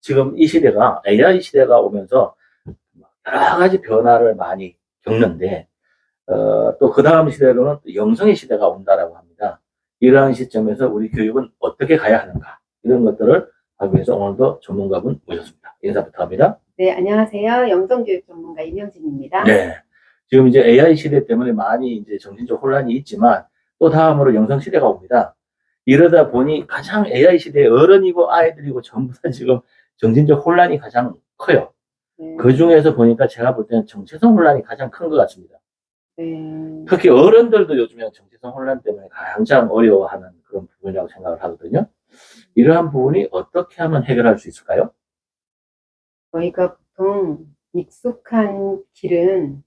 지금 이 시대가 AI 시대가 오면서 여러 가지 변화를 많이 겪는데, 또 그 다음 시대로는 또 영성의 시대가 온다라고 합니다. 이러한 시점에서 우리 교육은 어떻게 가야 하는가, 이런 것들을 하기 위해서 오늘도 전문가분 모셨습니다. 인사 부탁합니다. 네, 안녕하세요. 영성교육 전문가 임영진입니다. 네. 지금 이제 AI 시대 때문에 많이 이제 정신적 혼란이 있지만 또 다음으로 영성 시대가 옵니다. 이러다 보니 가장 AI 시대의 어른이고 아이들이고 전부 다 지금 정신적 혼란이 가장 커요. 네. 그 중에서 보니까 제가 볼 때는 정체성 혼란이 가장 큰 것 같습니다. 네. 특히 어른들도 요즘에 정체성 혼란 때문에 가장 어려워하는 그런 부분이라고 생각을 하거든요. 이러한 부분이 어떻게 하면 해결할 수 있을까요? 저희가 보통 익숙한 길은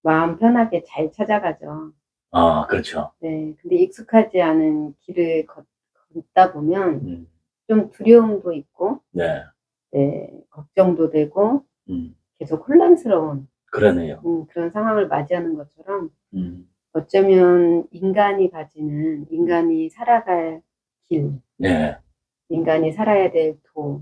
마음 편하게 잘 찾아가죠. 아, 그렇죠. 네. 근데 익숙하지 않은 길을 걷다 보면 좀 두려움도 있고, 네. 네, 걱정도 되고, 음, 계속 혼란스러운 그러네요. 그런 상황을 맞이하는 것처럼 어쩌면 인간이 가지는 인간이 살아갈 길, 네. 인간이 살아야 될 도,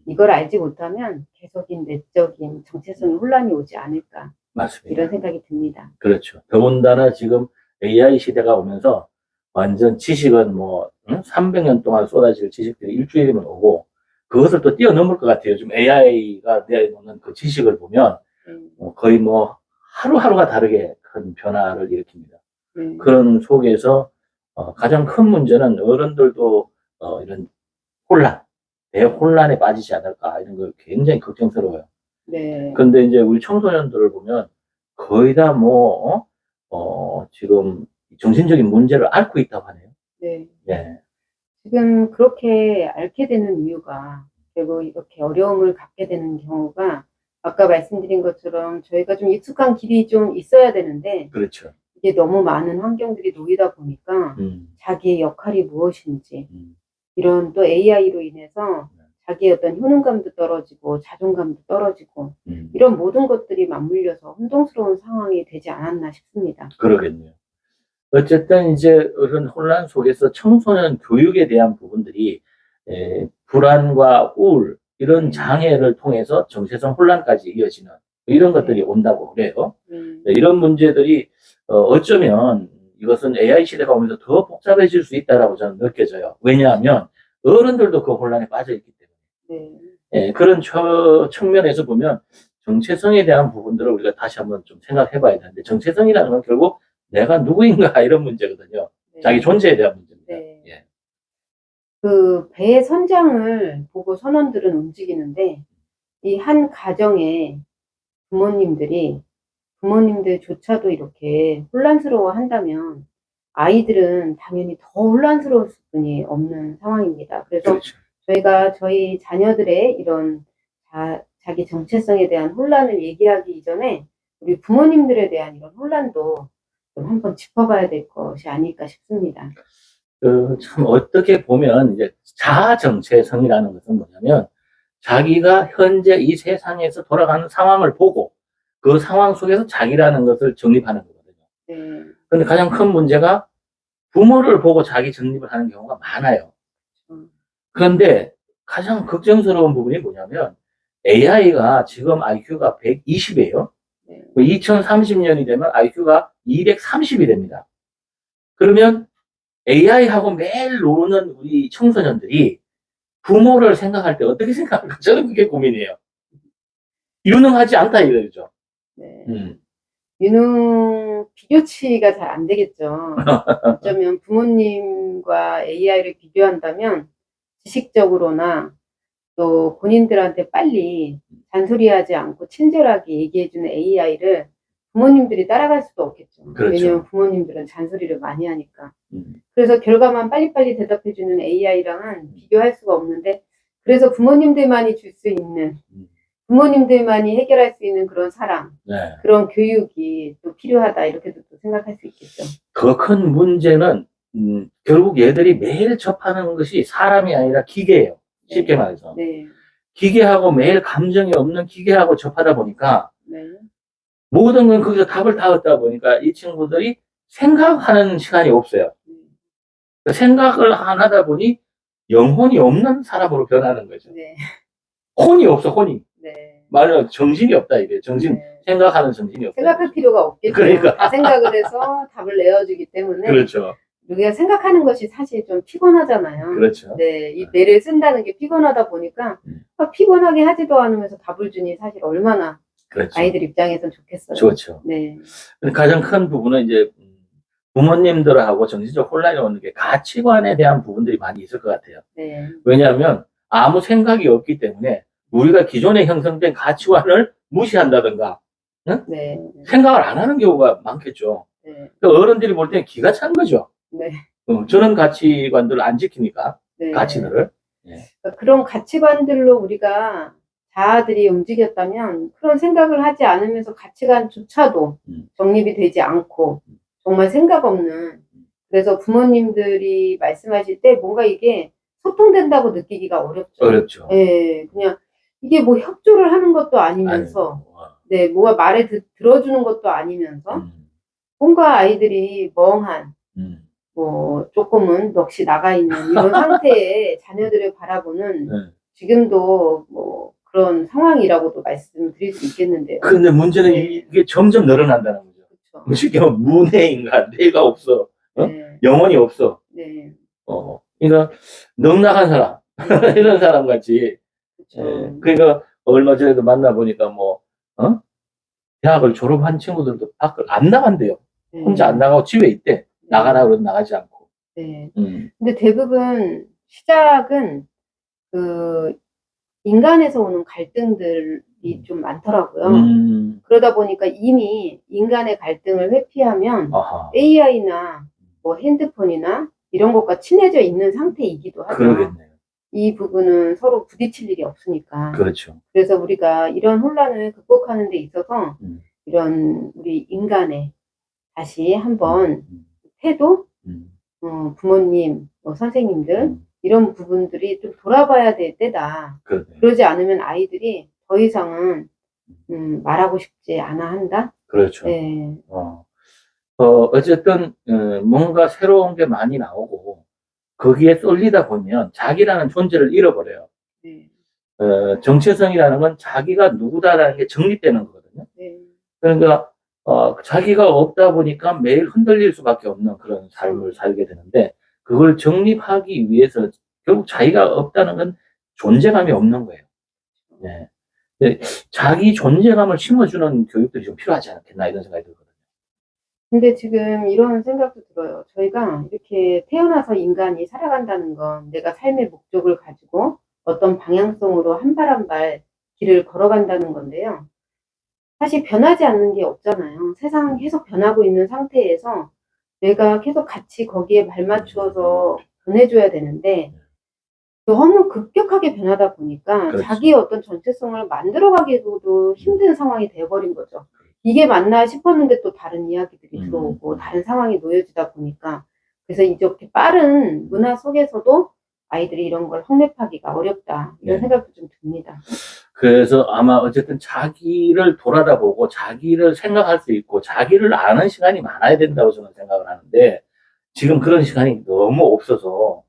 이걸 이걸 알지 못하면 계속인 내적인 정체성의 혼란이 오지 않을까, 맞습니다. 이런 생각이 듭니다. 그렇죠. 더군다나 지금 AI 시대가 오면서 완전 지식은 뭐 300년 동안 쏟아질 지식들이 일주일이면 오고 그것을 또 뛰어넘을 것 같아요. 요즘 AI가 내놓는 그 지식을 보면 거의 뭐 하루하루가 다르게 큰 변화를 일으킵니다. 그런 속에서 가장 큰 문제는 어른들도 이런 혼란, 대혼란에 빠지지 않을까, 이런 걸 굉장히 걱정스러워요. 네. 근데 이제 우리 청소년들을 보면 거의 다 뭐, 지금 정신적인 문제를 앓고 있다고 하네요. 네. 네. 지금 그렇게 앓게 되는 이유가, 그리고 이렇게 어려움을 갖게 되는 경우가, 아까 말씀드린 것처럼 저희가 좀 익숙한 길이 좀 있어야 되는데, 그렇죠. 이게 너무 많은 환경들이 놓이다 보니까 자기의 역할이 무엇인지, 이런 또 AI로 인해서 자기의 어떤 효능감도 떨어지고 자존감도 떨어지고 이런 모든 것들이 맞물려서 혼동스러운 상황이 되지 않았나 싶습니다. 그러겠네요. 어쨌든 이제 이런 혼란 속에서 청소년 교육에 대한 부분들이 불안과 우울, 이런 장애를 통해서 정체성 혼란까지 이어지는 이런 것들이 온다고 그래요. 이런 문제들이 어쩌면 이것은 AI 시대가 오면서 더 복잡해질 수 있다라고 저는 느껴져요. 왜냐하면 어른들도 그 혼란에 빠져있기 때문에. 예, 그런 측면에서 보면 정체성에 대한 부분들을 우리가 다시 한번 좀 생각해 봐야 되는데, 정체성이라는 건 결국 내가 누구인가, 이런 문제거든요. 자기 존재에 대한 문제입니다. 예. 그 배의 선장을 보고 선원들은 움직이는데, 이 한 가정에 부모님들조차도 이렇게 혼란스러워 한다면 아이들은 당연히 더 혼란스러울 수뿐이 없는 상황입니다. 그래서 그렇죠. 저희가 저희 자녀들의 이런 자기 정체성에 대한 혼란을 얘기하기 이전에 우리 부모님들에 대한 이런 혼란도 좀 한번 짚어봐야 될 것이 아닐까 싶습니다. 참 어떻게 보면 이제 자아정체성이라는 것은 뭐냐면 자기가 현재 이 세상에서 돌아가는 상황을 보고 그 상황 속에서 자기라는 것을 정립하는 거거든요. 근데 가장 큰 문제가 부모를 보고 자기 정립을 하는 경우가 많아요. 그런데 가장 걱정스러운 부분이 뭐냐면 AI가 지금 IQ가 120이에요. 2030년이 되면 IQ가 230이 됩니다. 그러면 AI하고 매일 노는 우리 청소년들이 부모를 생각할 때 어떻게 생각할까? 저는 그게 고민이에요. 유능하지 않다 이거죠. 비교치가 잘 안 되겠죠. 어쩌면 부모님과 AI를 비교한다면 지식적으로나 또 본인들한테 빨리 잔소리하지 않고 친절하게 얘기해주는 AI를 부모님들이 따라갈 수도 없겠죠. 그렇죠. 왜냐하면 부모님들은 잔소리를 많이 하니까. 그래서 결과만 빨리빨리 대답해주는 AI랑은 비교할 수가 없는데, 그래서 부모님들만이 줄 수 있는, 부모님들만이 해결할 수 있는 그런 사랑, 그런 교육이 또 필요하다, 이렇게도 또 생각할 수 있겠죠. 더 큰 문제는 결국 얘들이 매일 접하는 것이 사람이 아니라 기계예요. 쉽게 말해서. 기계하고 매일 감정이 없는 기계하고 접하다 보니까 모든 건 거기서 답을 다 얻다 보니까 이 친구들이 생각하는 시간이 없어요. 생각을 안 하다 보니 영혼이 없는 사람으로 변하는 거죠. 네. 혼이 없어, 혼이. 네. 말하면 정신이 없다, 이게. 정신, 네. 생각하는 정신이 없다. 생각할 필요가 없겠죠. 그러니까. 다 생각을 해서 답을 내어주기 때문에. 그렇죠. 우리가 생각하는 것이 사실 좀 피곤하잖아요. 그렇죠. 네, 이 뇌를 쓴다는 게 피곤하다 보니까 피곤하게 하지도 않으면서 답을 주니 사실 얼마나 그렇죠. 아이들 입장에선 좋겠어요. 좋죠. 네. 가장 큰 부분은 이제 부모님들하고 정신적 혼란이 오는 게 가치관에 대한 부분들이 많이 있을 것 같아요. 네. 왜냐하면 아무 생각이 없기 때문에 우리가 기존에 형성된 가치관을 무시한다든가, 응? 네. 생각을 안 하는 경우가 많겠죠. 네. 그러니까 어른들이 볼 때는 기가 찬 거죠. 네. 저런 가치관들을 안 지키니까, 네. 가치들을. 그러니까 그런 가치관들로 우리가 자아들이 움직였다면 그런 생각을 하지 않으면서 가치관조차도 정립이 되지 않고 정말 생각 없는, 그래서 부모님들이 말씀하실 때 뭔가 이게 소통된다고 느끼기가 어렵죠. 어렵죠. 예, 그냥 이게 뭐 협조를 하는 것도 아니면서, 네, 뭐가 말에 들어주는 것도 아니면서, 뭔가 아이들이 멍한, 뭐 조금은 넋이 나가 있는 이런 상태의 자녀들을 바라보는 지금도 뭐 그런 상황이라고도 말씀드릴 수 있겠는데요. 근데 문제는 이게 점점 늘어난다는 거죠. 그렇죠. 쉽게 말하면 문해인간, 뇌가 없어. 네. 영혼이 없어. 네. 그러니까 넉넉한 사람 이런 사람 같이. 그렇죠. 그러니까 얼마 전에도 만나보니까 대학을 졸업한 친구들도 밖을 안 나간대요. 네. 혼자 안 나가고 집에 있대. 나가라 그러면 나가지 않고. 네. 근데 대부분 시작은 그 인간에서 오는 갈등들이 좀 많더라고요. 그러다 보니까 이미 인간의 갈등을 회피하면 아하. AI나 뭐 핸드폰이나 이런 것과 친해져 있는 상태이기도 하죠. 그러겠네요. 이 부분은 서로 부딪힐 일이 없으니까. 그렇죠. 그래서 우리가 이런 혼란을 극복하는 데 있어서 이런 우리 인간의 다시 한번 태도, 부모님, 뭐 선생님들 이런 부분들이 좀 돌아봐야 될 때다. 그러네요. 그러지 않으면 아이들이 더 이상은 말하고 싶지 않아 한다. 그렇죠. 네. 어쨌든 뭔가 새로운 게 많이 나오고 거기에 쏠리다 보면 자기라는 존재를 잃어버려요. 네. 정체성이라는 건 자기가 누구다라는 게 정립되는 거거든요. 네. 그러니까 자기가 없다 보니까 매일 흔들릴 수밖에 없는 그런 삶을 살게 되는데, 그걸 정립하기 위해서 결국 자기가 없다는 건 존재감이 없는 거예요. 네. 근데 자기 존재감을 심어주는 교육들이 좀 필요하지 않겠나 이런 생각이 들거든요. 근데 지금 이런 생각도 들어요. 저희가 이렇게 태어나서 인간이 살아간다는 건 내가 삶의 목적을 가지고 어떤 방향성으로 한 발 한 발 길을 걸어간다는 건데요. 사실 변하지 않는 게 없잖아요. 세상은 계속 변하고 있는 상태에서 내가 계속 같이 거기에 발맞추어서 변해줘야 되는데 너무 급격하게 변하다 보니까 그렇죠. 자기의 어떤 정체성을 만들어가기도 힘든 상황이 되어버린 거죠. 이게 맞나 싶었는데 또 다른 이야기들이 들어오고 다른 상황이 놓여지다 보니까, 그래서 이렇게 빠른 문화 속에서도 아이들이 이런 걸 확립하기가 어렵다 이런 생각도 좀 듭니다. 그래서 아마 어쨌든 자기를 돌아다보고 자기를 생각할 수 있고 자기를 아는 시간이 많아야 된다고 저는 생각을 하는데, 지금 그런 시간이 너무 없어서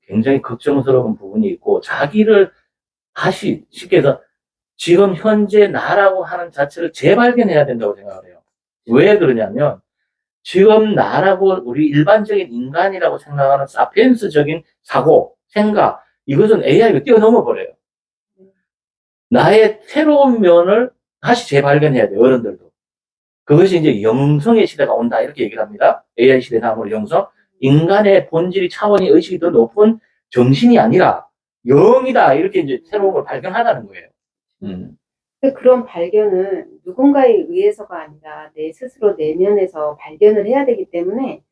굉장히 걱정스러운 부분이 있고, 자기를 다시 쉽게 해서 지금 현재 나라고 하는 자체를 재발견해야 된다고 생각을 해요. 왜 그러냐면 지금 나라고 우리 일반적인 인간이라고 생각하는 사피엔스적인 사고, 생각, 이것은 AI가 뛰어넘어 버려요. 나의 새로운 면을 다시 재발견해야 돼요, 어른들도. 그것이 이제 영성의 시대가 온다, 이렇게 얘기를 합니다. AI 시대 다음으로 영성. 인간의 본질이 차원이 의식이 더 높은 정신이 아니라 영이다, 이렇게 이제 새로운 걸 발견하라는 거예요. 그런 발견은 누군가에 의해서가 아니라 내 스스로 내면에서 발견을 해야 되기 때문에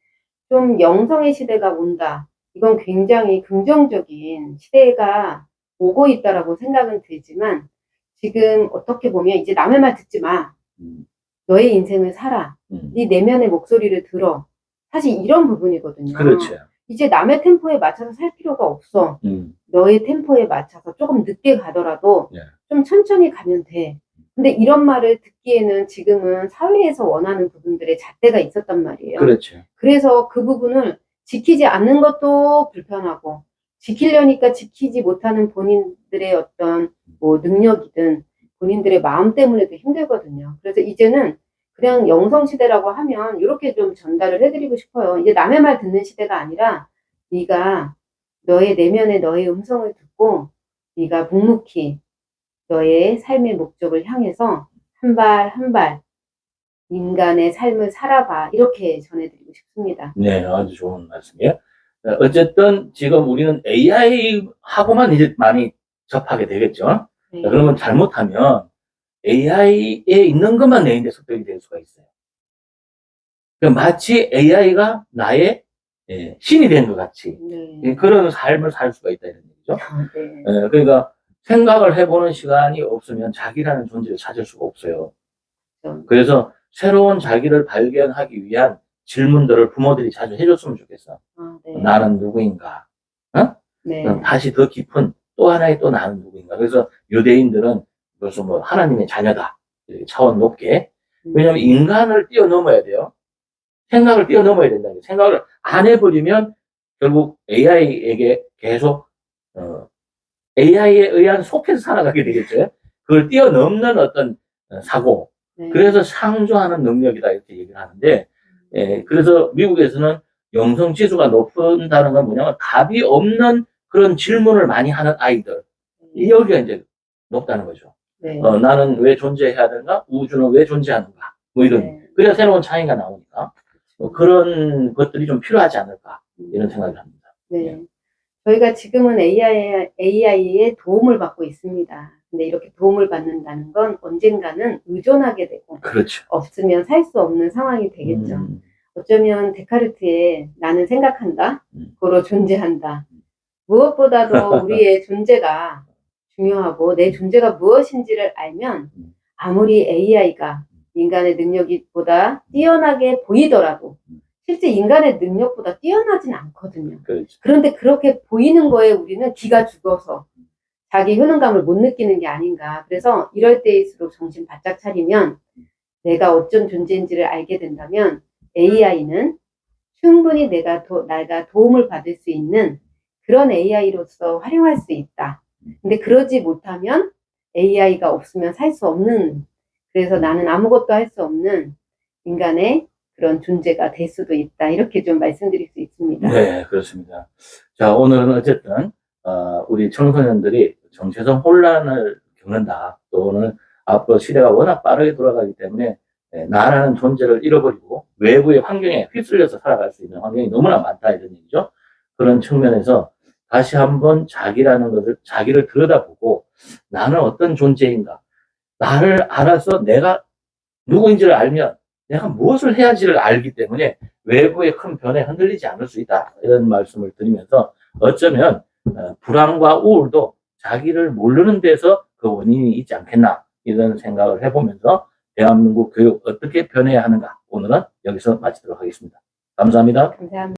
좀 영성의 시대가 온다. 이건 굉장히 긍정적인 시대가 오고 있다라고 생각은 들지만, 지금 어떻게 보면 이제 남의 말 듣지 마. 너의 인생을 살아. 네 내면의 목소리를 들어. 사실 이런 부분이거든요. 그렇죠. 이제 남의 템포에 맞춰서 살 필요가 없어. 너의 템포에 맞춰서 조금 늦게 가더라도 좀 천천히 가면 돼. 근데 이런 말을 듣기에는 지금은 사회에서 원하는 부분들의 잣대가 있었단 말이에요. 그렇죠. 그래서 그 부분을 지키지 않는 것도 불편하고 지키려니까 지키지 못하는 본인들의 어떤 뭐 능력이든 본인들의 마음 때문에도 힘들거든요. 그래서 이제는 그냥 영성시대라고 하면 이렇게 좀 전달을 해드리고 싶어요. 이제 남의 말 듣는 시대가 아니라 네가 너의 내면의 너의 음성을 듣고 네가 묵묵히 너의 삶의 목적을 향해서 한 발 한 발 인간의 삶을 살아봐. 이렇게 전해드리고 싶습니다. 네, 아주 좋은 말씀이에요. 어쨌든 지금 우리는 AI하고만 이제 많이 접하게 되겠죠. 네. 그러면 잘못하면 AI에 있는 것만 내인데 습득이 될 수가 있어요. 그러니까 마치 AI가 나의 신이 된 것 같이 네. 그런 삶을 살 수가 있다 이런 얘기죠. 네. 그러니까 생각을 해보는 시간이 없으면 자기라는 존재를 찾을 수가 없어요. 그래서 새로운 자기를 발견하기 위한 질문들을 부모들이 자주 해줬으면 좋겠어. 네. 나는 누구인가? 네. 다시 더 깊은 또 하나의 또 나는 누구인가? 그래서 유대인들은 그래서 뭐 하나님의 자녀다. 이렇게 차원 높게. 왜냐하면 인간을 뛰어넘어야 돼요. 생각을 뛰어넘어야 된다는 거예요. 생각을 안 해버리면 결국 AI에게 계속 AI에 의한 속해서 살아가게 되겠죠. 그걸 뛰어넘는 어떤 사고. 네. 그래서 창조하는 능력이다 이렇게 얘기를 하는데 그래서 미국에서는 영성 지수가 높다는 건 뭐냐면 답이 없는 그런 질문을 많이 하는 아이들 여기가 이제 높다는 거죠. 네. 나는 왜 존재해야 되는가? 우주는 왜 존재하는가? 뭐 이런 네. 그래야 새로운 창의가 나오니까 그런 것들이 좀 필요하지 않을까 이런 생각을 합니다. 네. 저희가 지금은 AI의 도움을 받고 있습니다. 근데 이렇게 도움을 받는다는 건 언젠가는 의존하게 되고 그렇죠. 없으면 살 수 없는 상황이 되겠죠. 어쩌면 데카르트의 나는 생각한다, 고로 존재한다. 무엇보다도 우리의 존재가 중요하고 내 존재가 무엇인지를 알면 아무리 AI가 인간의 능력보다 뛰어나게 보이더라도 실제 인간의 능력보다 뛰어나진 않거든요. 그렇죠. 그런데 그렇게 보이는 거에 우리는 기가 죽어서 자기 효능감을 못 느끼는 게 아닌가. 그래서 이럴 때일수록 정신 바짝 차리면 내가 어떤 존재인지를 알게 된다면 AI는 충분히 내가 도움을 받을 수 있는 그런 AI로서 활용할 수 있다. 근데 그러지 못하면 AI가 없으면 살 수 없는, 그래서 나는 아무것도 할 수 없는 인간의 그런 존재가 될 수도 있다. 이렇게 좀 말씀드릴 수 있습니다. 네, 그렇습니다. 자, 오늘은 어쨌든 우리 청소년들이 정체성 혼란을 겪는다. 또는 앞으로 시대가 워낙 빠르게 돌아가기 때문에 나라는 존재를 잃어버리고 외부의 환경에 휩쓸려서 살아갈 수 있는 환경이 너무나 많다 이런 얘기죠. 그런 측면에서 다시 한번 자기라는 것을 자기를 들여다보고 나는 어떤 존재인가? 나를 알아서 내가 누구인지를 알면 내가 무엇을 해야지를 알기 때문에 외부의 큰 변에 흔들리지 않을 수 있다. 이런 말씀을 드리면서 어쩌면 불안과 우울도 자기를 모르는 데서 그 원인이 있지 않겠나 이런 생각을 해보면서 대한민국 교육 어떻게 변해야 하는가 오늘은 여기서 마치도록 하겠습니다. 감사합니다. 감사합니다.